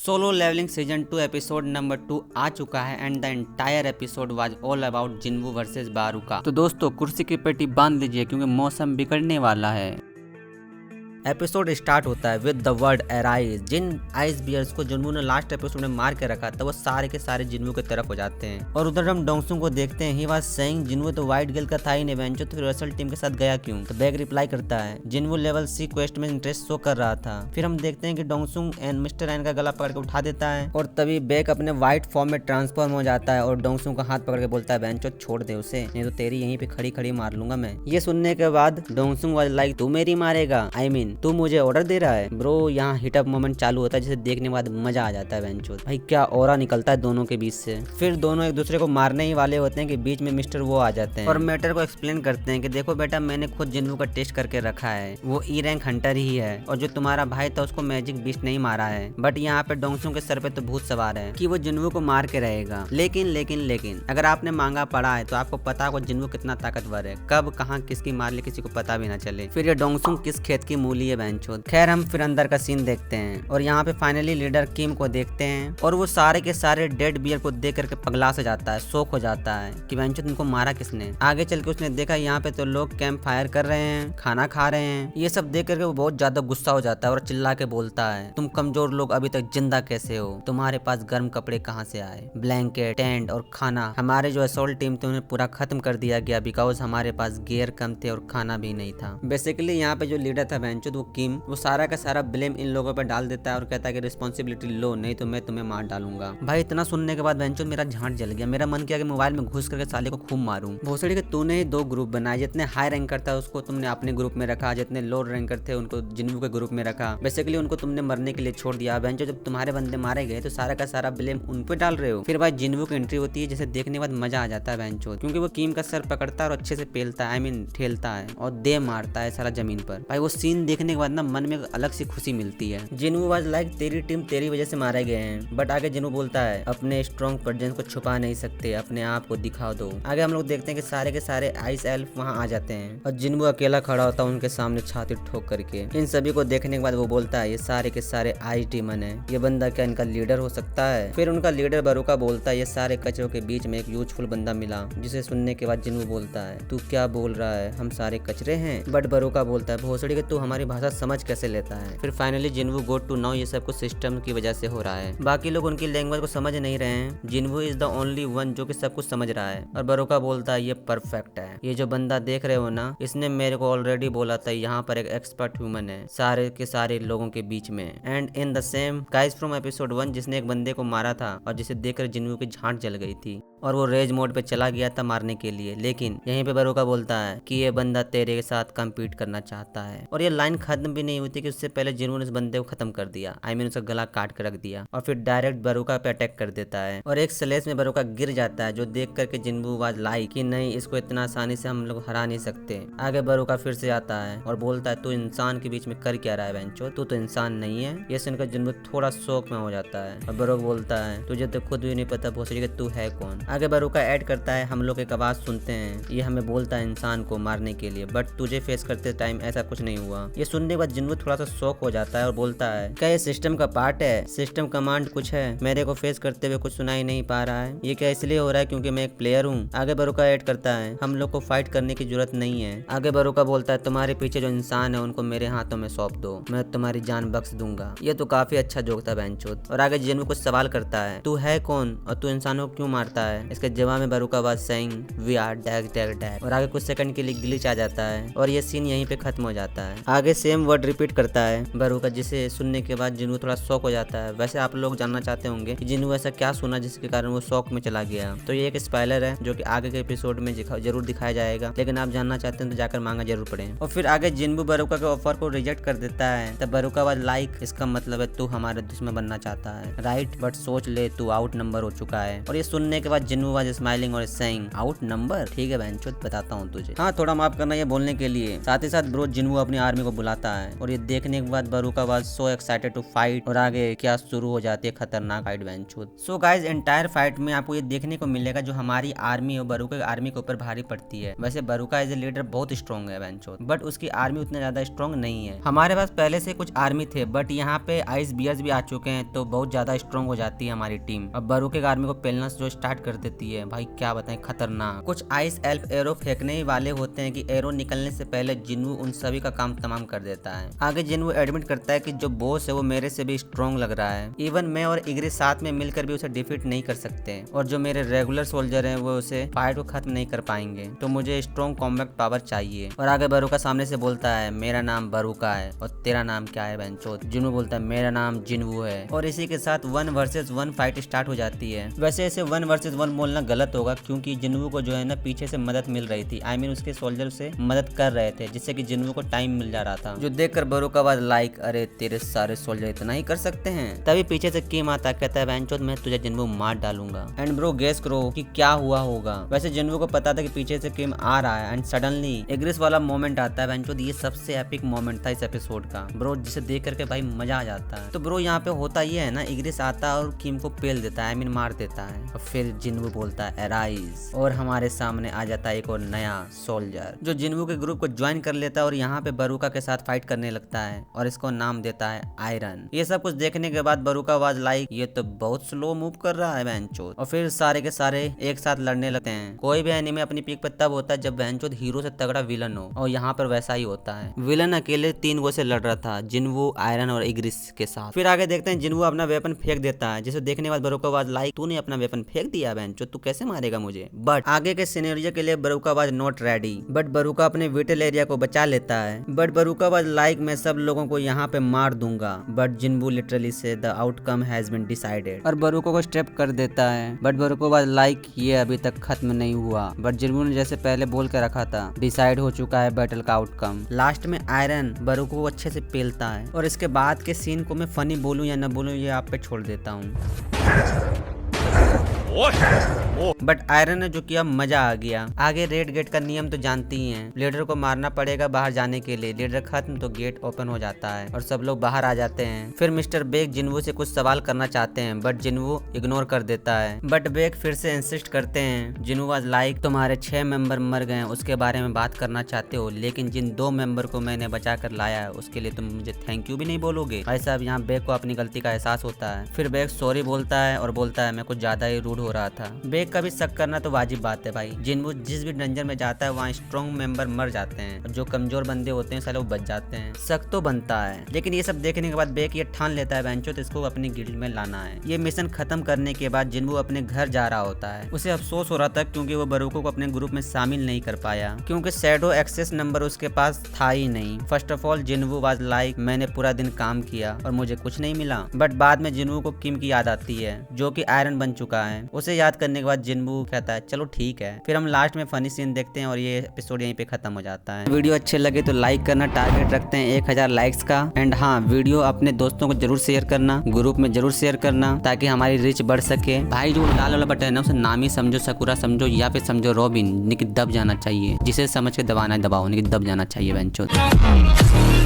Solo leveling season 2 episode number 2 आ चुका है and the entire episode was all about Jinwoo versus Baruka. तो दोस्तों कुर्सी की पेटी बांध लीजिए क्योंकि मौसम बिगड़ने वाला है। एपिसोड स्टार्ट होता है विद द वर्ड एराइज। जिन आइस बियर्स को जिन्वू ने लास्ट एपिसोड में मार के रखा था वो सारे के सारे जिन्वू की तरफ हो जाते हैं और उधर हम डोंगसुंग को देखते हैं। ही वाज सेइंग जिन्वू तो वाइट गर्ल का था ही नहीं बेंचो, तो फिर रसल टीम के साथ गया क्यों? तो बैग रिप्लाई करता है जिन्वू लेवल सी क्वेस्ट में इंटरेस्ट शो कर रहा था। फिर हम देखते हैं कि डोंगसुंग एंड मिस्टर एन का गला पकड़ के उठा देता है और तभी बैग अपने व्हाइट फॉर्म में ट्रांसफॉर्म हो जाता है और डोंगसुंग का हाथ पकड़ के बोलता है बेंचो छोड़ दे उसे, नहीं तो तेरी यहीं पे खड़ी खड़ी मार लूंगा मैं। ये सुनने के बाद डोंगसुंग वाज लाइक तू मेरी मारेगा, आई मीन तू मुझे ऑर्डर दे रहा है ब्रो। यहाँ हिट अप मोमेंट चालू होता है जिसे देखने के बाद मजा आ जाता है बेंचो। भाई क्या ऑरा निकलता है दोनों के बीच से। फिर दोनों एक दूसरे को मारने ही वाले होते हैं कि बीच में मिस्टर वो आ जाते हैं और मैटर को एक्सप्लेन करते हैं कि देखो बेटा मैंने खुद जिन्वू का टेस्ट करके रखा है, वो ई रैंक हंटर ही है और जो तुम्हारा भाई था उसको मैजिक बीस्ट नहीं मारा है, बट यहाँ पे डोंगसुंग के सर पे तो भूत सवार है कि वो जिन्वू को मार के रहेगा। लेकिन अगर आपने मांगा पढ़ा है तो आपको पता होगा जिन्वू कितना ताकतवर है, कब कहाँ किसकी मार ले किसी को पता भी ना चले। फिर ये डोंगसुंग किस खेत की मूली है बेंचो। खैर हम फिर अंदर का सीन देखते हैं और यहाँ पे फाइनली लीडर किम को देखते हैं और वो सारे के सारे डेड बियर को देख करके पगला से जाता है, शौक हो जाता है कि बेंचो तुमको मारा किसने। आगे चल के उसने देखा यहाँ पे तो लोग कैंप फायर कर रहे हैं, खाना खा रहे हैं। ये सब देख करके वो बहुत ज्यादा गुस्सा हो जाता है और चिल्ला के बोलता है तुम कमजोर लोग अभी तक जिंदा कैसे हो, तुम्हारे पास गर्म कपड़े कहाँ से आए, ब्लैंकेट टेंट और खाना हमारे जो असॉल्ट टीम थे उन्हें पूरा खत्म कर दिया गया बिकॉज हमारे पास गियर कम थे और खाना भी नहीं था। बेसिकली यहाँ पे जो लीडर था बेंचो वो किम, वो सारा का सारा ब्लेम इन लोगों पे डाल देता है और कहता है कि रिस्पॉन्सिबिलिटी लो नहीं तो मैं तुम्हें मार डालूंगा। भाई इतना सुनने के बाद बेंचो मेरा झांट जल गया। मेरा मन किया कि मोबाइल में घुस करके साले को खूब मारूं। भोसड़ी के तूने ही दो ग्रुप बनाए, जितने हाई रैंकर था उसको तुमने अपने ग्रुप में रखा, जितने लो रैंकर थे उनको जिन्वू के ग्रुप में रखा। बेसिकली उनको तुमने मरने के लिए छोड़ दिया। बेंचो जब तुम्हारे बंदे मारे गए तो सारा का सारा ब्लेम उन पे डाल रहे हो। फिर भाई जिन्वू की एंट्री होती है जिसे देखने के बाद मजा आ जाता है बेंचो, क्योंकि वो किम का सर पकड़ता है और अच्छे से पेलता है, आई मीन ठेलता है और दे मारता है सारा जमीन पर। भाई वो सीन देखने के बाद ना मन में अलग सी खुशी मिलती है। जिन्वू वाज लाइक तेरी टीम तेरी वजह से मारे गए हैं, बट आगे जिन्वू बोलता है अपने स्ट्रॉन्ग प्रेजेंस को छुपा नहीं सकते, अपने आप को दिखा दो। आगे हम लोग देखते हैं कि सारे के सारे आइस एल्फ वहाँ आ जाते हैं और जिन्वू अकेला खड़ा होता है उनके सामने छाती ठोक करके। इन सभी को देखने के बाद वो बोलता है ये सारे के सारे आइस डीमन है, ये बंदा क्या इनका लीडर हो सकता है? फिर उनका लीडर बारुका बोलता है ये सारे कचरों के बीच में एक यूजफुल बंदा मिला, जिसे सुनने के बाद जिन्वू बोलता है तू क्या बोल रहा है, हम सारे कचरे हैं? बट बारुका बोलता है भोसड़ी के तू हमारी भाषा समझ कैसे लेता है? फिर finally Jinwoo got to know ये सब कुछ सिस्टम की वजह से हो रहा है, बाकी लोग उनकी लैंग्वेज को समझ नहीं रहे हैं। जिन्वू इज द ओनली वन जो कि सब कुछ समझ रहा है और बारुका बोलता है ये परफेक्ट है, ये जो बंदा देख रहे हो ना इसने मेरे को ऑलरेडी बोला था यहाँ पर एक एक्सपर्ट ह्यूमन है सारे के सारे लोगों के बीच में। And in the same guys from episode 1 जिसने एक बंदे को मारा था और जिसे देखकर जिन्वू की झांट जल गई थी और वो रेज मोड पे चला गया था मारने के लिए। लेकिन यहीं पे बारुका बोलता है कि ये बंदा तेरे के साथ कम्पीट करना चाहता है और ये लाइन खत्म भी नहीं हुई थी कि उससे पहले जिन्वू ने उस बंदे को खत्म कर दिया, आई मीन उसका गला काट कर रख दिया और फिर डायरेक्ट बारुका पे अटैक कर देता है और एक स्लेश में बारुका गिर जाता है, जो देख करके जिन्वू वाज लाइक कि नहीं इसको इतना आसानी से हम लोग हरा नहीं सकते। आगे बारुका फिर से आता है और बोलता है तू इंसान के बीच में कर क्या रहा है बेंचो, तू तो इंसान नहीं है। ये सुनकर जिन्वू थोड़ा शौक में हो जाता है और बारुका बोलता है तुझे तो खुद भी नहीं पता भोसड़ी के तू है कौन। आगे बारुका ऐड करता है हम लोग एक आवाज सुनते हैं, ये हमें बोलता है इंसान को मारने के लिए, बट तुझे फेस करते टाइम ऐसा कुछ नहीं हुआ। ये सुनने के बाद जिन्वू थोड़ा सा शौक हो जाता है और बोलता है क्या ये सिस्टम का पार्ट है, सिस्टम कमांड कुछ है, मेरे को फेस करते हुए कुछ सुनाई नहीं पा रहा है, ये क्या इसलिए हो रहा है क्योंकि मैं एक प्लेयर हूँ? आगे बारुका ऐड करता है हम लोग को फाइट करने की जरूरत नहीं है। आगे बारुका बोलता है तुम्हारे पीछे जो इंसान है उनको मेरे हाथों में सौंप दो, मैं तुम्हारी जान बख्श दूंगा। ये तो काफी अच्छा जोक था बेंचोद। और आगे जिन्वू कुछ सवाल करता है तू है कौन और तू इंसानों को क्यों मारता है? इसके जवाब में बारुका वाज सेइंग वी आर डैग डैग डैग और आगे कुछ सेकंड के लिए ग्लिच आ जाता है और ये सीन यहीं पे खत्म हो जाता है। आगे सेम वर्ड रिपीट करता है बारुका, जिसे सुनने के बाद जिन्वू थोड़ा शॉक हो जाता है। वैसे आप लोग जानना चाहते होंगे कि जिन्वू ऐसा क्या सुना जिसके कारण वो शॉक में चला गया, तो ये एक स्पॉइलर है जो कि आगे के एपिसोड में जरूर दिखाया जाएगा, लेकिन आप जानना चाहते हैं तो जाकर मांगा जरूर पड़े। और फिर आगे जिन्वू बारुका के ऑफर को रिजेक्ट कर देता है तब बारुका वाज लाइक इसका मतलब है तू हमारे दुश्मन बनना चाहता है राइट, बट सोच ले तू आउट नंबर हो चुका है। और ये सुनने के बाद जिन्वू वाज स्माइलिंग और सेइंग आउट नंबर, ठीक है बेंचोद बताता हूँ तुझे, हाँ थोड़ा माफ करना ये बोलने के लिए। साथ ही साथ ब्रो जिन्वू अपनी आर्मी को बुलाता है और ये देखने के बाद Baruka was so excited to fight और आगे क्या शुरू हो जाती है खतरनाक adventure. So guys entire fight में आपको ये देखने को मिलेगा जो हमारी आर्मी है बरूका की आर्मी के ऊपर भारी पड़ती है। वैसे बरूका एज ए लीडर बहुत स्ट्रॉन्ग है एडवेंचर, बट उसकी आर्मी उतना ज्यादा स्ट्रॉन्ग नहीं है। हमारे पास पहले से कुछ आर्मी थे बट यहाँ पे आइस बियर्स भी आ चुके हैं तो बहुत ज्यादा स्ट्रॉन्ग हो जाती है हमारी टीम। अब बरूके की आर्मी को पेलना जो स्टार्ट कर देती है, भाई क्या बताएं खतरनाक। कुछ आइस एल्फ एरो फेंकने वाले होते हैं कि एरो निकलने से पहले जिन्वू उन सभी का काम तमाम कर देता है। आगे जिन्वू एडमिट करता है कि जो बॉस है वो मेरे से भी स्ट्रॉन्ग लग रहा है, इवन मैं और इग्रिस साथ में मिलकर भी उसे डिफीट नहीं कर सकते और जो मेरे रेगुलर सोल्जर हैं वो उसे फाइट को खत्म नहीं कर पाएंगे, तो मुझे स्ट्रॉन्ग कॉम्बैट पावर चाहिए। और आगे बरूका सामने से बोलता है मेरा नाम बरूका है और तेरा नाम क्या है बेंचोद। जिन्वू बोलता है मेरा नाम जिन्वू है और इसी के साथ 1 वर्सेस 1 फाइट स्टार्ट हो जाती है। वैसे इसे 1 वर्सेस 1 बोलना गलत होगा क्योंकि जिन्वू को जो है ना पीछे से मदद मिल रही थी, आई मीन उसके सोल्जर से मदद कर रहे थे जिससे कि जिन्वू को टाइम मिल जा रहा था, जो देखकर बरूका वाज लाइक अरे तेरे सारे सोल्जर इतना ही कर सकते हैं। तभी पीछे से किम आता कहता है बेंचोद मैं तुझे जिन्वू मार डालूंगा। एंड ब्रो गेस करो कि क्या हुआ होगा। वैसे जिन्वू को पता था कि पीछे से किम आ रहा है एंड सडनली एग्रिस वाला मोमेंट आता है बेंचोद। ये सबसे एपिक मोमेंट था इस एपिसोड का ब्रो, जिसे देख करके भाई मजा आ जाता है। तो ब्रो यहाँ पे होता ये है ना, एग्रिस आता है और किम को पेल देता है, आई मीन मार देता है और फिर जिन्वू बोलता है एराइज और हमारे सामने आ जाता है एक और नया सोल्जर जो जिन्वू के ग्रुप को ज्वाइन कर लेता है और यहाँ पे बरूका के साथ फाइट करने लगता है और इसको नाम देता है आयरन। ये सब कुछ देखने के बाद बरूका वाज लाइक ये तो बहुत स्लो मूव कर रहा है बेंचोद, और फिर सारे के सारे एक साथ लड़ने लगते हैं। कोई भी एनीमे अपनी पीक पे तब होता है जब बेंचोद हीरो से तगड़ा विलन हो और यहाँ पर वैसा ही होता है। विलन अकेले 3 गो से लड़ रहा था, जिन्वू आयरन और इग्रिस के साथ। फिर आगे देखते हैं जिन्वू अपना वेपन फेंक देता है जिसे देखने के बाद बरूका वाज लाइक तूने अपना वेपन फेंक दिया बेंचोद, तू कैसे मारेगा मुझे। बट आगे के सिनेरियो के लिए बरूका वाज नॉट रेडी, बट बरूका अपने विटल एरिया को बचा लेता है। बट बरूका वाज लाइक मैं सब लोगों को यहाँ पे मार दूंगा, but Jinwoo literally say the outcome has been decided और बरूका को स्टेप कर देता है। बट बरूका वाज लाइक ये अभी तक खत्म नहीं हुआ, बट जिन्वू ने जैसे पहले बोल के रखा था डिसाइड हो चुका है बैटल का आउटकम। लास्ट में आयरन बरूका को अच्छे से पेलता है और इसके बाद के सीन को मैं फनी बोलूं या न बोलूं ये आप पे छोड़ देता हूँ। बट आयरन ने जो किया मजा आ गया। आगे रेड गेट का नियम तो जानती ही हैं, लीडर को मारना पड़ेगा बाहर जाने के लिए। लीडर खत्म तो गेट ओपन हो जाता है और सब लोग बाहर आ जाते हैं। फिर मिस्टर बेक जिन्वू से कुछ सवाल करना चाहते हैं बट जिन्वू इग्नोर कर देता है। बट बेक फिर से इंसिस्ट करते हैं। जिन्वू वाज लाइक तुम्हारे 6 मेंबर मर गए उसके बारे में बात करना चाहते हो, लेकिन जिन 2 मेंबर को मैंने बचा कर लाया है उसके लिए तुम मुझे थैंक यू भी नहीं बोलोगे। भाई साहब यहाँ बेक को अपनी गलती का एहसास होता है। फिर बेक सॉरी बोलता है और बोलता है मैं कुछ ज्यादा ही रूड हो रहा था। बेक का भी शक करना तो वाजिब बात है भाई, जिन्वू जिस भी डंजन में जाता है वहाँ स्ट्रॉन्ग मेंबर मर जाते हैं और जो कमजोर बंदे होते हैं साले वो बच जाते हैं। शक तो बनता है, लेकिन ये सब देखने के बाद बेक ये ठान लेता है बेंचो तो इसको अपनी गिल्ड में लाना है। ये मिशन खत्म करने के बाद जिन्वू अपने घर जा रहा होता है। उसे अफसोस हो रहा था क्योंकि वो बरूको को अपने ग्रुप में शामिल नहीं कर पाया क्योंकि शैडो एक्सेस नंबर उसके पास था ही नहीं। First of all जिन्वू was like मैंने पूरा दिन काम किया और मुझे कुछ नहीं मिला। बट बाद में जिन्वू को किम की याद आती है जो कि आयरन बन चुका है। उसे याद करने के बाद जिन्वू कहता है चलो ठीक है। फिर हम लास्ट में फनी सीन देखते हैं और ये एपिसोड यहीं पे खत्म हो जाता है। वीडियो अच्छे लगे तो लाइक करना, टारगेट रखते हैं 1000 लाइक्स का। एंड हाँ, वीडियो अपने दोस्तों को जरूर शेयर करना, ग्रुप में जरूर शेयर करना ताकि हमारी रीच बढ़ सके। भाई जो लाल वाला बटन है ना उसे नामी समझो, सकुरा समझो या फिर समझो रॉबिन, यानी कि दब जाना चाहिए। जिसे समझ के दबाना है दबाओ, यानी कि दब जाना चाहिए बेंचो।